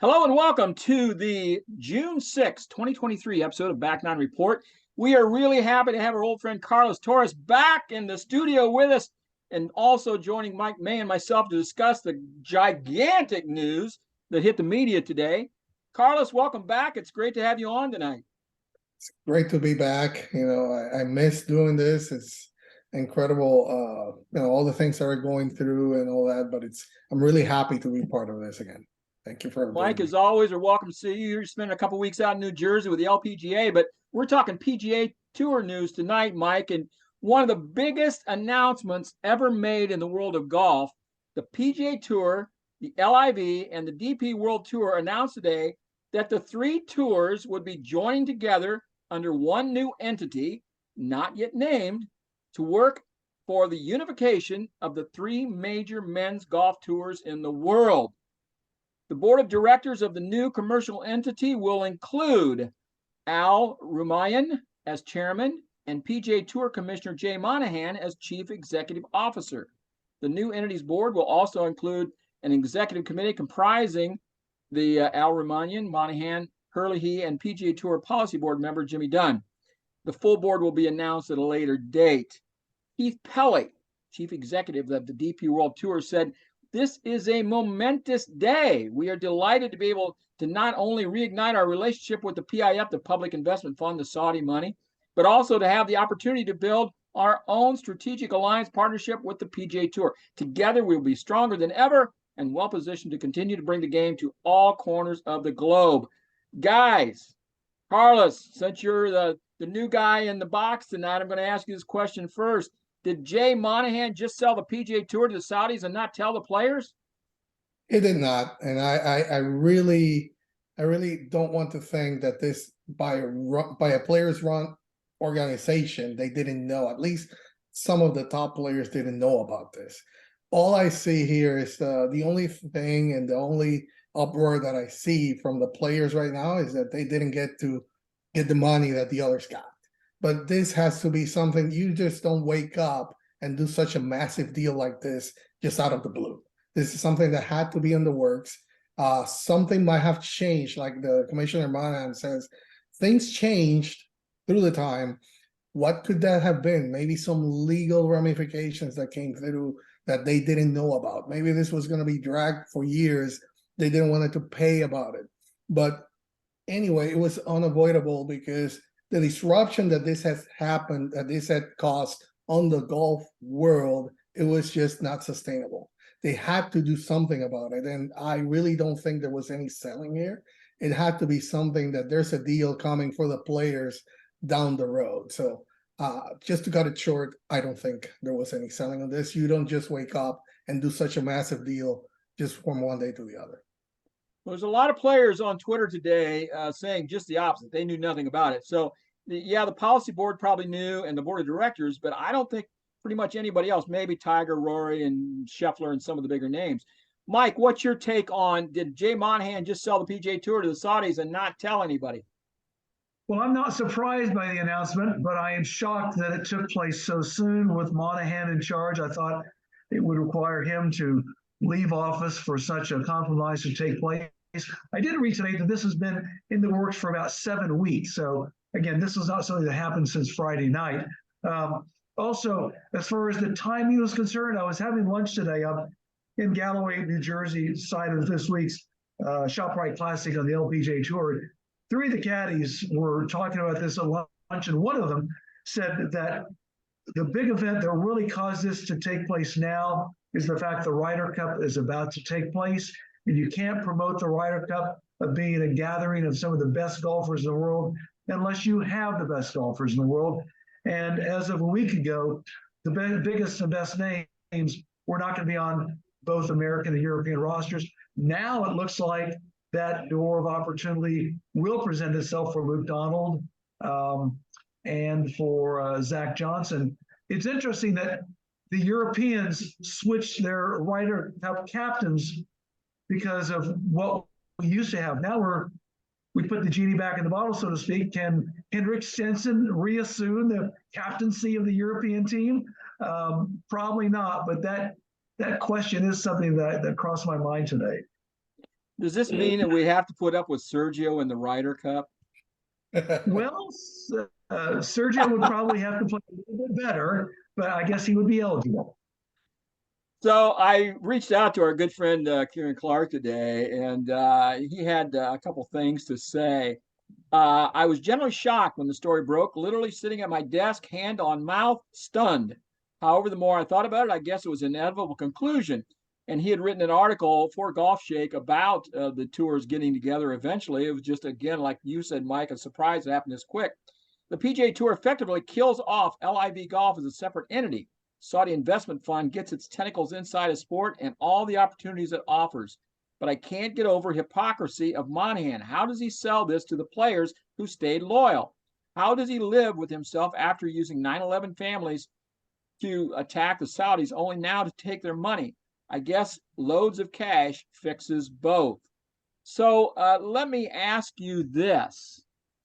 Hello and welcome to the June 6, 2023 episode of Back Nine Report. We are really happy to have our old friend Carlos Torres back in the studio with us and also joining Mike May and myself to discuss the gigantic news that hit the media today. Carlos, welcome back. It's great to have you on tonight. It's great to be back. I miss doing this. It's incredible, all the things that are going through and all that, but I'm really happy to be part of this again. Thank you for Mike, as always, we're welcome to see you. You're spending a couple weeks out in New Jersey with the LPGA, but we're talking PGA Tour news tonight, Mike. And one of the biggest announcements ever made in the world of golf, the PGA Tour, the LIV, and the DP World Tour announced today that the three tours would be joining together under one new entity, not yet named, to work for the unification of the three major men's golf tours in the world. The board of directors of the new commercial entity will include Al Rumayyan as chairman and PGA Tour Commissioner Jay Monahan as chief executive officer. The new entity's board will also include an executive committee comprising the Al Rumayyan, Monahan, Herlihy, and PGA Tour policy board member Jimmy Dunn. The full board will be announced at a later date. Keith Pelley, chief executive of the DP World Tour, said, "This is a momentous day. We are delighted to be able to not only reignite our relationship with the PIF, the Public Investment Fund, the Saudi money, but also to have the opportunity to build our own strategic alliance partnership with the PGA Tour. Together, we will be stronger than ever and well positioned to continue to bring the game to all corners of the globe." Guys, Carlos, since you're the new guy in the box tonight, I'm going to ask you this question first. Did Jay Monahan just sell the PGA Tour to the Saudis and not tell the players? He did not, and I really don't want to think that this by a players run organization they didn't know. At least some of the top players didn't know about this. All I see here is the only thing and the only uproar that I see from the players right now is that they didn't get the money that the others got. But this has to be something you just don't wake up and do such a massive deal like this just out of the blue. This is something that had to be in the works. Something might have changed, like the Commissioner Monahan says, things changed through the time. What could that have been? Maybe some legal ramifications that came through that they didn't know about. Maybe this was going to be dragged for years. They didn't want to pay about it. But anyway, it was unavoidable because the disruption that this has happened, that this had caused on the golf world, it was just not sustainable. They had to do something about it. And I really don't think there was any selling here. It had to be something that there's a deal coming for the players down the road. So just to cut it short, I don't think there was any selling on this. You don't just wake up and do such a massive deal just from one day to the other. There's a lot of players on Twitter today saying just the opposite. They knew nothing about it. So, the policy board probably knew and the board of directors, but I don't think pretty much anybody else, maybe Tiger, Rory, and Scheffler and some of the bigger names. Mike, what's your take on, did Jay Monahan just sell the PGA Tour to the Saudis and not tell anybody? Well, I'm not surprised by the announcement, but I am shocked that it took place so soon with Monahan in charge. I thought it would require him to leave office for such a compromise to take place. I did read today that this has been in the works for about 7 weeks. So again, this is not something that happened since Friday night. Also, as far as the timing was concerned, I was having lunch today up in Galloway, New Jersey, side of this week's ShopRite Classic on the LPGA Tour. 3 of the caddies were talking about this at lunch, and one of them said that the big event that really caused this to take place now is the fact the Ryder Cup is about to take place, and you can't promote the Ryder Cup of being a gathering of some of the best golfers in the world unless you have the best golfers in the world. And as of a week ago, the biggest and best names were not going to be on both American and European rosters. Now it looks like that door of opportunity will present itself for Luke Donald and for Zach Johnson. It's interesting that the Europeans switched their Ryder Cup captains because of what we used to have. Now we put the genie back in the bottle, so to speak. Can Henrik Stenson reassume the captaincy of the European team? Probably not, but that question is something that crossed my mind today. Does this mean that we have to put up with Sergio in the Ryder Cup? Well, Sergio would probably have to play a little bit better, but I guess he would be eligible. So I reached out to our good friend Kieran Clark today, and he had a couple things to say. I was generally shocked when the story broke, literally sitting at my desk, hand on mouth, stunned. However, the more I thought about it, I guess it was an inevitable conclusion. And he had written an article for Golf Shake about the tours getting together eventually. It was just, again, like you said, Mike, a surprise it happened this quick. The PGA Tour effectively kills off LIV Golf as a separate entity. Saudi investment fund gets its tentacles inside a sport and all the opportunities it offers. But I can't get over hypocrisy of Monahan. How does he sell this to the players who stayed loyal? How does he live with himself after using 9/11 families to attack the Saudis, only now to take their money? I guess loads of cash fixes both. So let me ask you this.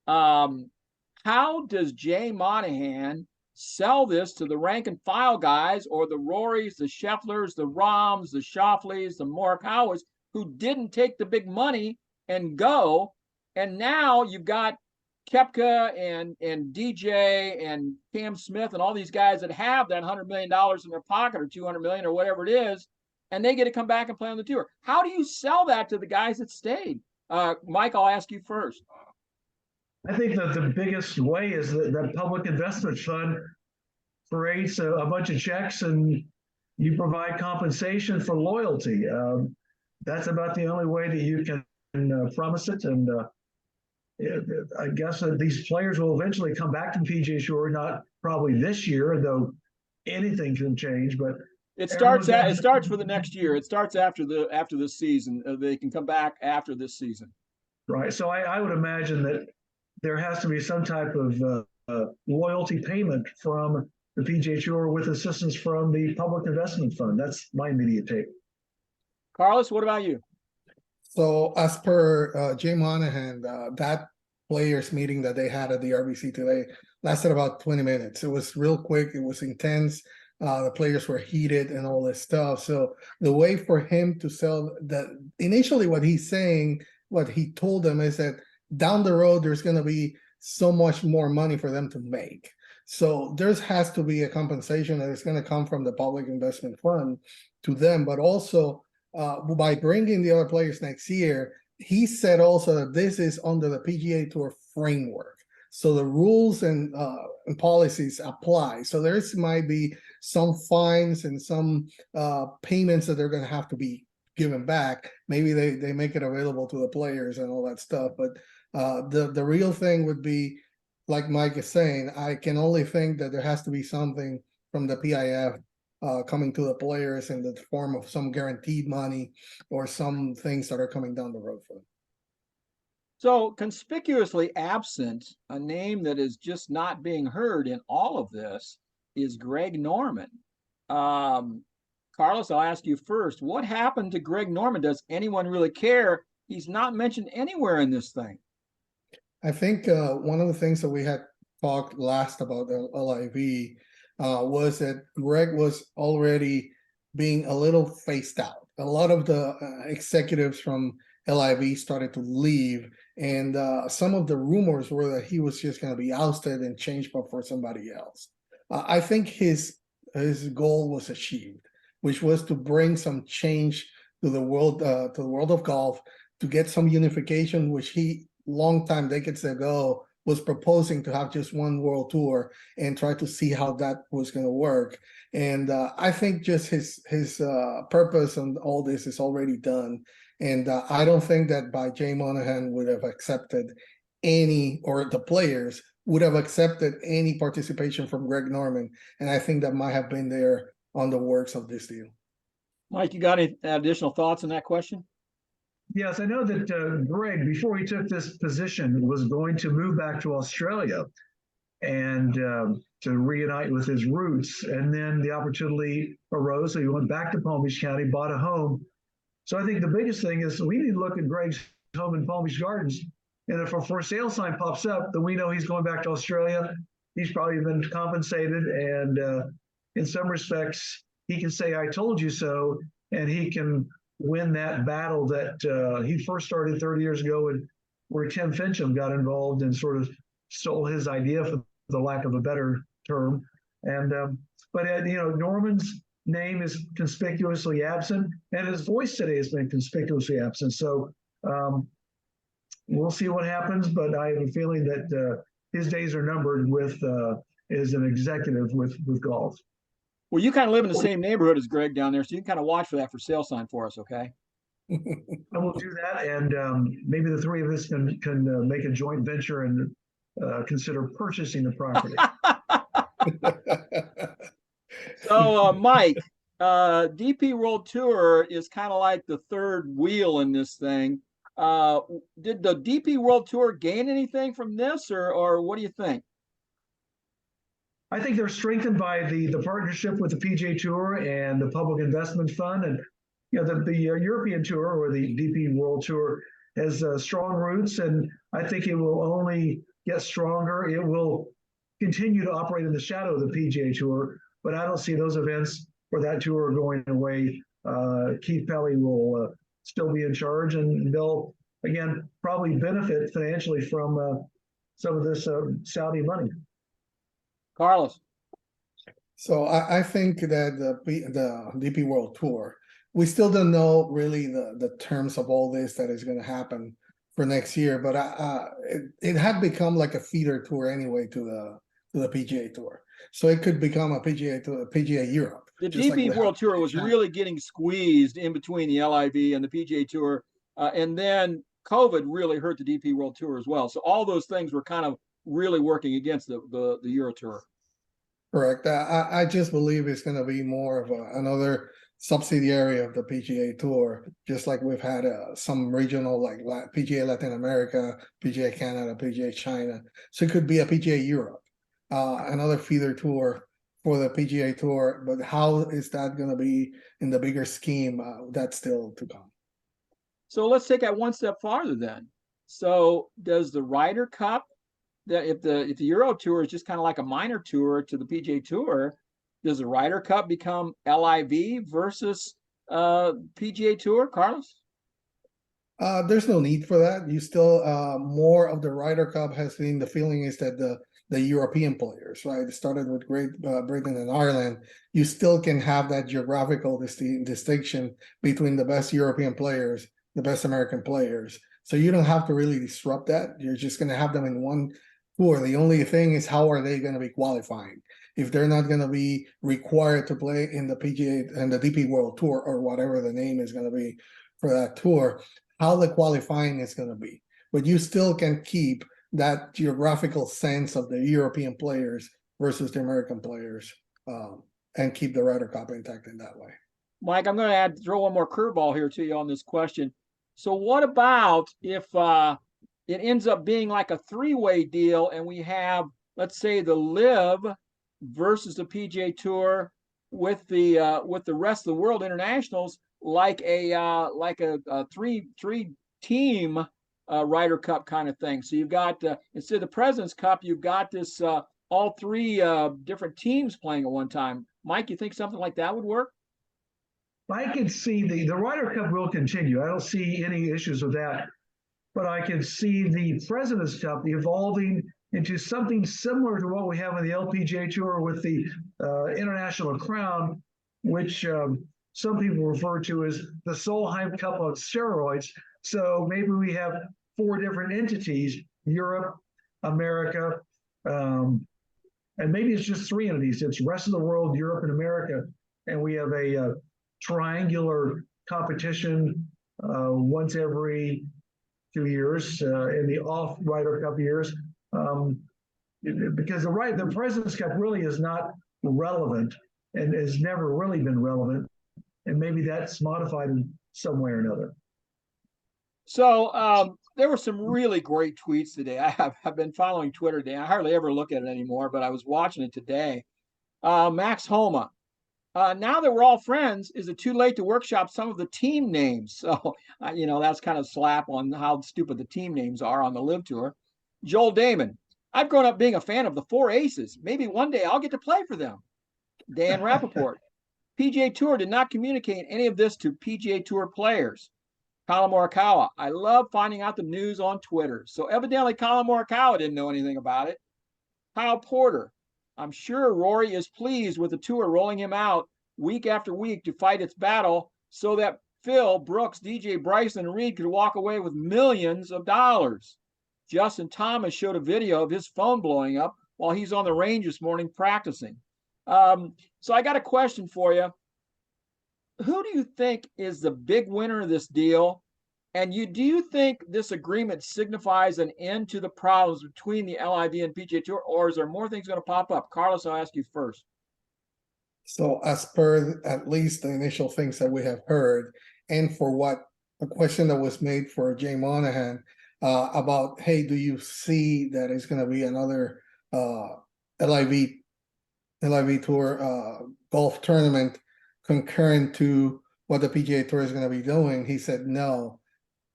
How does Jay Monahan sell this to the rank and file guys, or the Rorys, the Schefflers, the Rahms, the Schauffele's, the Morikawas, who didn't take the big money and go? And now you've got Koepka and DJ and Cam Smith and all these guys that have that $100 million in their pocket, or 200 million, or whatever it is, and they get to come back and play on the tour. How do you sell that to the guys that stayed? Mike, I'll ask you first. I think that the biggest way is that public investment fund creates a bunch of checks and you provide compensation for loyalty. That's about the only way that you can promise it. And I guess that these players will eventually come back to the PGA Tour, not probably this year, though anything can change. But it starts for the next year. It starts after this season. They can come back after this season. Right. So I would imagine that there has to be some type of loyalty payment from the PGA Tour with assistance from the Public Investment Fund. That's my immediate take. Carlos, what about you? So as per Jay Monahan, that players meeting that they had at the RBC today lasted about 20 minutes. It was real quick. It was intense. The players were heated and all this stuff. So the way for him to sell that, initially what he's saying, what he told them is that down the road, there's going to be so much more money for them to make. So there has to be a compensation that is going to come from the Public Investment Fund to them, but also by bringing the other players next year, he said also that this is under the PGA Tour framework. So the rules and policies apply. So there might be some fines and some payments that they're going to have to be given back. Maybe they make it available to the players and all that stuff. But the real thing would be, like Mike is saying, I can only think that there has to be something from the PIF coming to the players in the form of some guaranteed money or some things that are coming down the road for them. So conspicuously absent, a name that is just not being heard in all of this, is Greg Norman. Carlos, I'll ask you first. What happened to Greg Norman? Does anyone really care? He's not mentioned anywhere in this thing. I think one of the things that we had talked last about the LIV was that Greg was already being a little phased out. A lot of the executives from LIV started to leave, and some of the rumors were that he was just going to be ousted and changed for somebody else. I think his goal was achieved, which was to bring some change to the world of golf, to get some unification, which he long time, decades ago, was proposing to have just one world tour and try to see how that was going to work. And I think just his purpose on all this is already done. And I don't think that by Jay Monahan would have accepted any, or the players would have accepted any participation from Greg Norman. And I think that might have been there on the works of this deal. Mike, you got any additional thoughts on that question? Yes, I know that Greg, before he took this position, was going to move back to Australia and to reunite with his roots. And then the opportunity arose, so he went back to Palm Beach County, bought a home. So I think the biggest thing is we need to look at Greg's home in Palm Beach Gardens. And if a for sale sign pops up, then we know he's going back to Australia. He's probably been compensated. And in some respects, he can say, I told you so. And he can win that battle that he first started 30 years ago, and where Tim Fincham got involved and sort of stole his idea, for the lack of a better term. And but Norman's name is conspicuously absent, and his voice today has been conspicuously absent. So we'll see what happens, but I have a feeling that his days are numbered with as an executive with golf. Well, you kind of live in the same neighborhood as Greg down there, so you can kind of watch for that for sale sign for us, okay? I will do that, and maybe the three of us can make a joint venture and consider purchasing the property. So, Mike, DP World Tour is kind of like the third wheel in this thing. Did the DP World Tour gain anything from this, or what do you think? I think they're strengthened by the partnership with the PGA Tour and the Public Investment Fund, and the European Tour, or the DP World Tour, has strong roots, and I think it will only get stronger. It will continue to operate in the shadow of the PGA Tour, but I don't see those events for that tour going away. Keith Pelley will still be in charge, and they'll again probably benefit financially from some of this Saudi money. Carlos. So I think that the DP World Tour, we still don't know really the terms of all this that is going to happen for next year, but it had become like a feeder tour anyway to the PGA Tour, so it could become a PGA Europe. The DP World Tour was really getting squeezed in between the LIV and the PGA Tour, and then COVID really hurt the DP World Tour as well. So all those things were kind of really working against the Euro Tour. Correct. I just believe it's going to be more of another subsidiary of the PGA Tour, just like we've had some regional like PGA Latin America, PGA Canada, PGA China. So it could be a PGA Europe, another feeder tour for the PGA Tour. But how is that going to be in the bigger scheme? That's still to come. So let's take that one step farther then. So does the Ryder Cup, that if the Euro Tour is just kind of like a minor tour to the PGA Tour, does the Ryder Cup become LIV versus PGA Tour, Carlos? There's no need for that. You still more of the Ryder Cup has been, the feeling is that the European players, right? It started with Great Britain and Ireland. You still can have that geographical distinction between the best European players, the best American players. So you don't have to really disrupt that. You're just going to have them in one tour. The only thing is, how are they going to be qualifying? If they're not going to be required to play in the PGA and the DP World Tour, or whatever the name is going to be for that tour, how the qualifying is going to be. But you still can keep that geographical sense of the European players versus the American players, and keep the Ryder Cup intact in that way. Mike, I'm going to throw one more curveball here to you on this question. So what about if it ends up being like a three-way deal, and we have, let's say, the LIV versus the PGA Tour with the rest of the world internationals, like a three team Ryder Cup kind of thing. So you've got instead of the President's Cup, you've got this all three different teams playing at one time. Mike, you think something like that would work? I can see the Ryder Cup will continue. I don't see any issues with that, but I can see the President's Cup evolving into something similar to what we have in the LPGA Tour with the International Crown, which some people refer to as the Solheim Cup on steroids. So maybe we have 4 different entities: Europe, America, and maybe it's just 3 entities. It's rest of the world, Europe, and America, and we have a triangular competition once every 2 years in the off Ryder Cup years, because the President's Cup really is not relevant and has never really been relevant, and maybe that's modified in some way or another. So there were some really great tweets today. I've been following Twitter today. I hardly ever look at it anymore, but I was watching it today. Max Homa. Now that we're all friends, is it too late to workshop some of the team names? So, that's kind of slap on how stupid the team names are on the LIV Tour. Joel Damon. I've grown up being a fan of the 4 Aces. Maybe one day I'll get to play for them. Dan Rappaport. PGA Tour did not communicate any of this to PGA Tour players. Colin Morikawa, I love finding out the news on Twitter. So evidently Colin Morikawa didn't know anything about it. Kyle Porter, I'm sure Rory is pleased with the tour rolling him out week after week to fight its battle so that Phil, Brooks, DJ Bryson, and Reed could walk away with millions of dollars. Justin Thomas showed a video of his phone blowing up while he's on the range this morning practicing. So I got a question for you. Who do you think is the big winner of this deal? And do you think this agreement signifies an end to the problems between the LIV and PGA Tour, or is there more things going to pop up? Carlos, I'll ask you first. So as per at least the initial things that we have heard, and for what a question that was made for Jay Monahan about, hey, do you see that it's going to be another LIV Tour golf tournament concurrent to what the PGA Tour is going to be doing? He said no.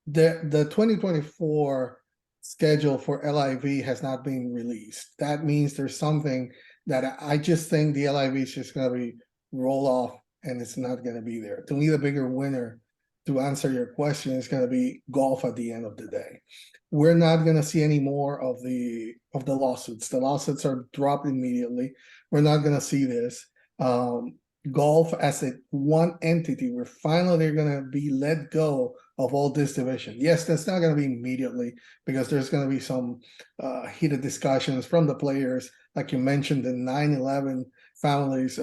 The 2024 schedule for LIV has not been released. That means there's something that I just think the LIV is just going to be roll off and it's not going to be there. To me, the bigger winner, to answer your question, is going to be golf at the end of the day. We're not going to see any more of the lawsuits. The lawsuits are dropped immediately. We're not going to see this. Golf as a one entity, we're finally going to be let go of all this division. Yes, that's not going to be immediately because there's going to be some heated discussions from the players. Like you mentioned, the 9/11 families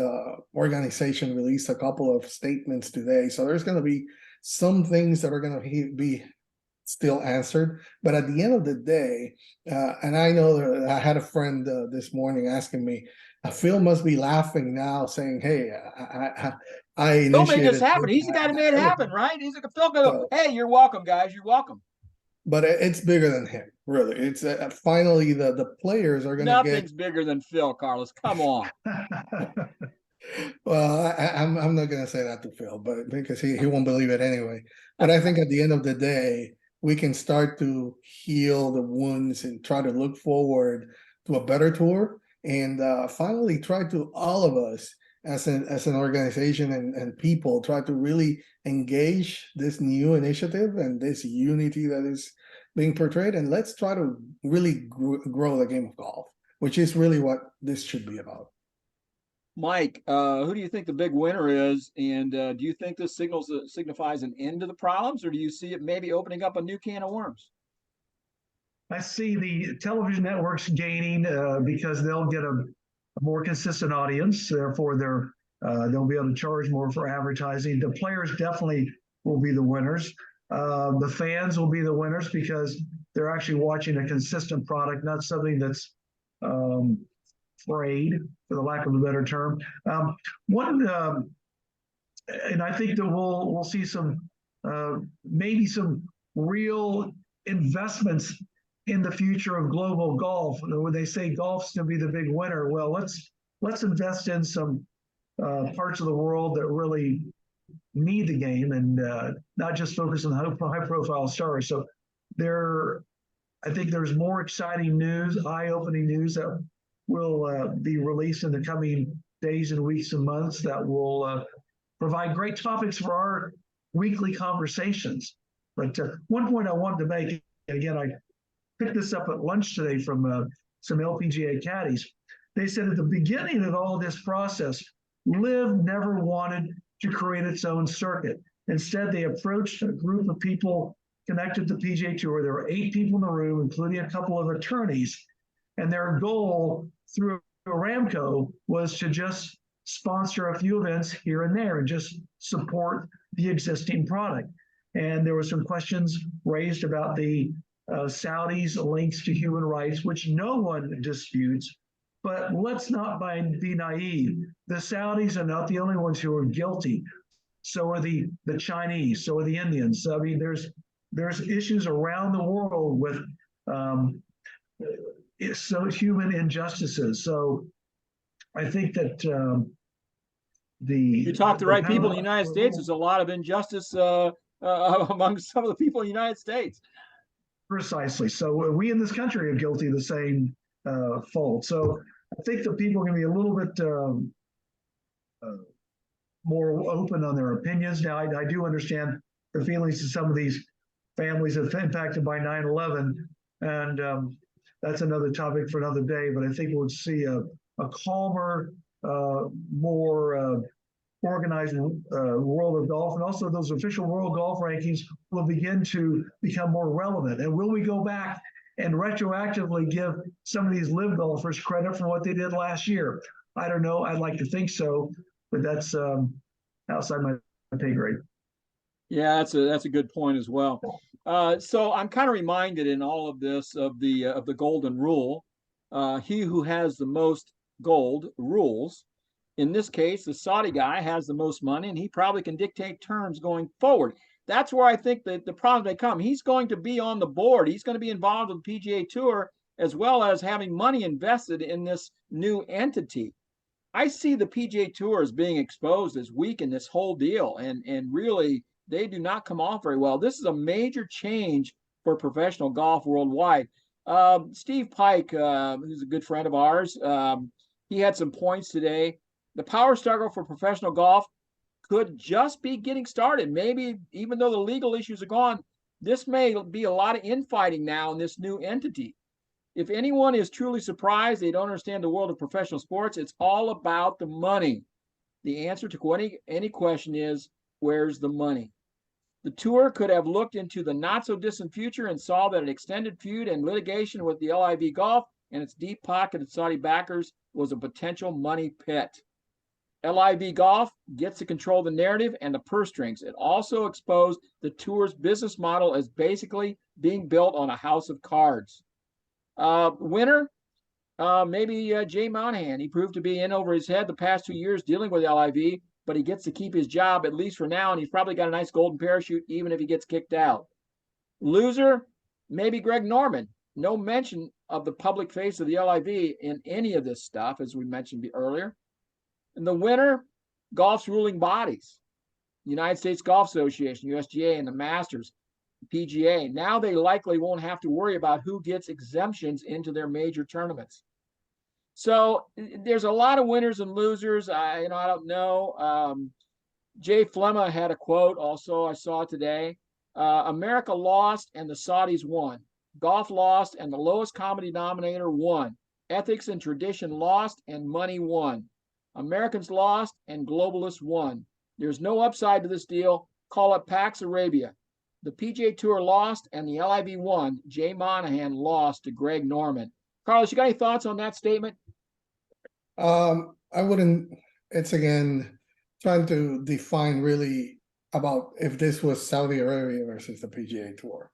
organization released a couple of statements today. So there's going to be some things that are going to be still answered. But at the end of the day, and I know that I had a friend this morning asking me, Phil must be laughing now, saying, "Hey, I initiated." Phil made this happen. He's the guy that made it happen, right? He's like, Phil go, "Hey, you're welcome, guys. You're welcome." But it's bigger than him, really. It's finally the players are going to get. Nothing's bigger than Phil, Carlos. Come on. Well, I'm not going to say that to Phil, but because he won't believe it anyway. But I think at the end of the day, we can start to heal the wounds and try to look forward to a better tour. And finally, try to all of us as an organization and people try to really engage this new initiative and this unity that is being portrayed. And let's try to really grow the game of golf, which is really what this should be about. Mike, who do you think the big winner is? And do you think this signifies an end to the problems, or do you see it maybe opening up a new can of worms? I see the television networks gaining because they'll get a more consistent audience. Therefore, they'll be able to charge more for advertising. The players definitely will be the winners. The fans will be the winners because they're actually watching a consistent product, not something that's frayed, for the lack of a better term. And I think that we'll see some maybe some real investments in the future of global golf. When they say golf's going to be the big winner, well, let's invest in some parts of the world that really need the game and not just focus on high-profile stars. So I think there's more exciting news, eye-opening news that will be released in the coming days and weeks and months that will provide great topics for our weekly conversations. But one point I wanted to make, and again, I picked this up at lunch today from some LPGA caddies. They said at the beginning of all this process, LIV never wanted to create its own circuit. Instead, they approached a group of people connected to PGA Tour. There were 8 people in the room, including a couple of attorneys. And their goal through Aramco was to just sponsor a few events here and there and just support the existing product. And there were some questions raised about the Saudis' links to human rights, which no one disputes. But let's not be naive. The Saudis are not the only ones who are guilty. So are the Chinese. So are the Indians. I mean, there's issues around the world with so human injustices. So I think that you talk to the right people in the United States. There's a lot of injustice among some of the people in the United States. Precisely. So we in this country are guilty of the same fault. So I think that people are going to be a little bit more open on their opinions. Now, I do understand the feelings of some of these families impacted by 9/11, and that's another topic for another day. But I think we'll see a calmer, more organized world of golf, and also those official world golf rankings will begin to become more relevant. And will we go back and retroactively give some of these LIV golfers credit for what they did last year? I don't know. I'd like to think so, but that's outside my pay grade. Yeah, that's a good point as well. So I'm kind of reminded in all of this of the golden rule. He who has the most gold rules. In this case, the Saudi guy has the most money, and he probably can dictate terms going forward. That's where I think that the problem may come. He's going to be on the board. He's going to be involved with the PGA Tour, as well as having money invested in this new entity. I see the PGA Tour as being exposed as weak in this whole deal, and really they do not come off very well. This is a major change for professional golf worldwide. Steve Pike, who's a good friend of ours, he had some points today. The power struggle for professional golf could just be getting started. Maybe even though the legal issues are gone, this may be a lot of infighting now in this new entity. If anyone is truly surprised they don't understand the world of professional sports, it's all about the money. The answer to any question is, where's the money? The tour could have looked into the not so distant future and saw that an extended feud and litigation with the LIV Golf and its deep pocketed Saudi backers was a potential money pit. LIV Golf gets to control the narrative and the purse strings. It also exposed the tour's business model as basically being built on a house of cards. Winner, maybe Jay Monahan. He proved to be in over his head the past 2 years dealing with LIV, but he gets to keep his job, at least for now, and he's probably got a nice golden parachute even if he gets kicked out. Loser, maybe Greg Norman. No mention of the public face of the LIV in any of this stuff, as we mentioned earlier. And the winner, golf's ruling bodies, United States Golf Association, USGA, and the Masters, PGA. Now they likely won't have to worry about who gets exemptions into their major tournaments. So there's a lot of winners and losers. I don't know. Jay Flemma had a quote also I saw today. America lost and the Saudis won. Golf lost and the lowest common denominator won. Ethics and tradition lost and money won. Americans lost and globalists won. There's no upside to this deal. Call it Pax Arabia. The PGA Tour lost and the LIV won. Jay Monahan lost to Greg Norman. Carlos, you got any thoughts on that statement? I wouldn't. It's again trying to define really about if this was Saudi Arabia versus the PGA Tour.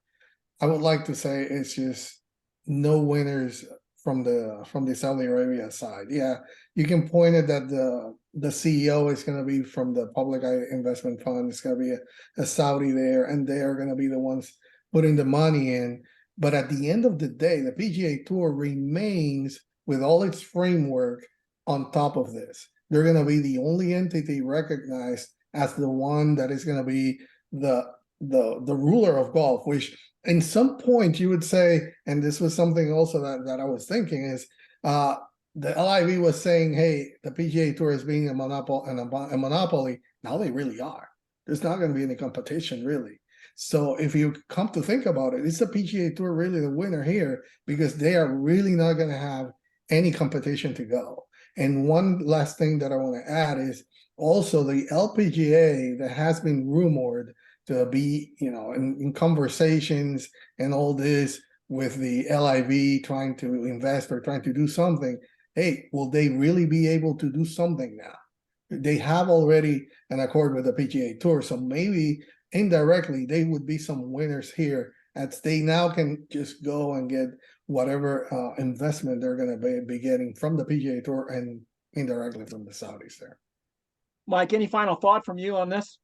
I would like to say it's just no winners from the Saudi Arabia side. Yeah, you can point it that the CEO is going to be from the Public Investment Fund. It's going to be a Saudi there, and they are going to be the ones putting the money in. But at the end of the day, the PGA Tour remains with all its framework on top of this. They're going to be the only entity recognized as the one that is going to be the ruler of golf, which in some point you would say, and this was something also that I was thinking is the LIV was saying, hey, the PGA Tour is being a monopoly. Now they really are. There's not going to be any competition really. So if you come to think about it, is the PGA Tour really the winner here because they are really not going to have any competition to go. And one last thing that I want to add is also the LPGA that has been rumored to be, in conversations and all this with the LIV trying to invest or trying to do something. Hey, will they really be able to do something now? They have already an accord with the PGA Tour, so maybe indirectly they would be some winners here as they now can just go and get whatever investment they're going to be getting from the PGA Tour and indirectly from the Saudis there. Mike, any final thought from you on this?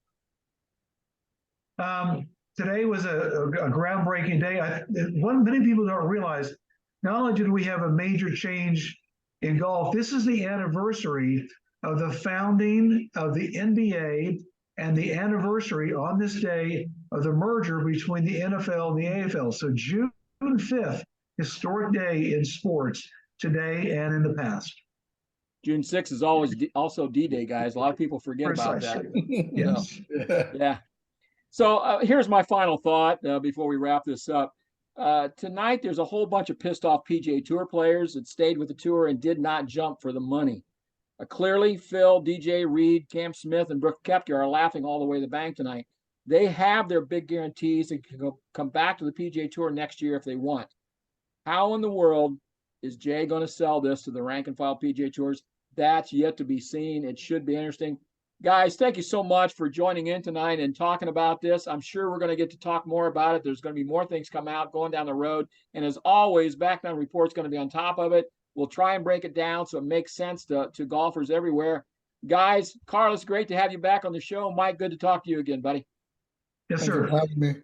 Today was a groundbreaking day. Many people don't realize, not only did we have a major change in golf, this is the anniversary of the founding of the NBA and the anniversary on this day of the merger between the NFL and the AFL. So June 5th, historic day in sports today and in the past. June 6th is always also D-Day, guys. A lot of people forget about that. Precisely. Yes. Yeah. So here's my final thought before we wrap this up. Tonight, there's a whole bunch of pissed off PGA Tour players that stayed with the tour and did not jump for the money. Clearly, Phil, DJ, Reed, Cam Smith, and Brooke Koepka are laughing all the way to the bank tonight. They have their big guarantees and can come back to the PGA Tour next year if they want. How in the world is Jay going to sell this to the rank and file PGA Tours? That's yet to be seen. It should be interesting. Guys, thank you so much for joining in tonight and talking about this. I'm sure we're going to get to talk more about it. There's going to be more things come out going down the road. And as always, Backdown Report's going to be on top of it. We'll try and break it down so it makes sense to golfers everywhere. Guys, Carlos, great to have you back on the show. Mike, good to talk to you again, buddy. Yes, Thank you sir. for having me.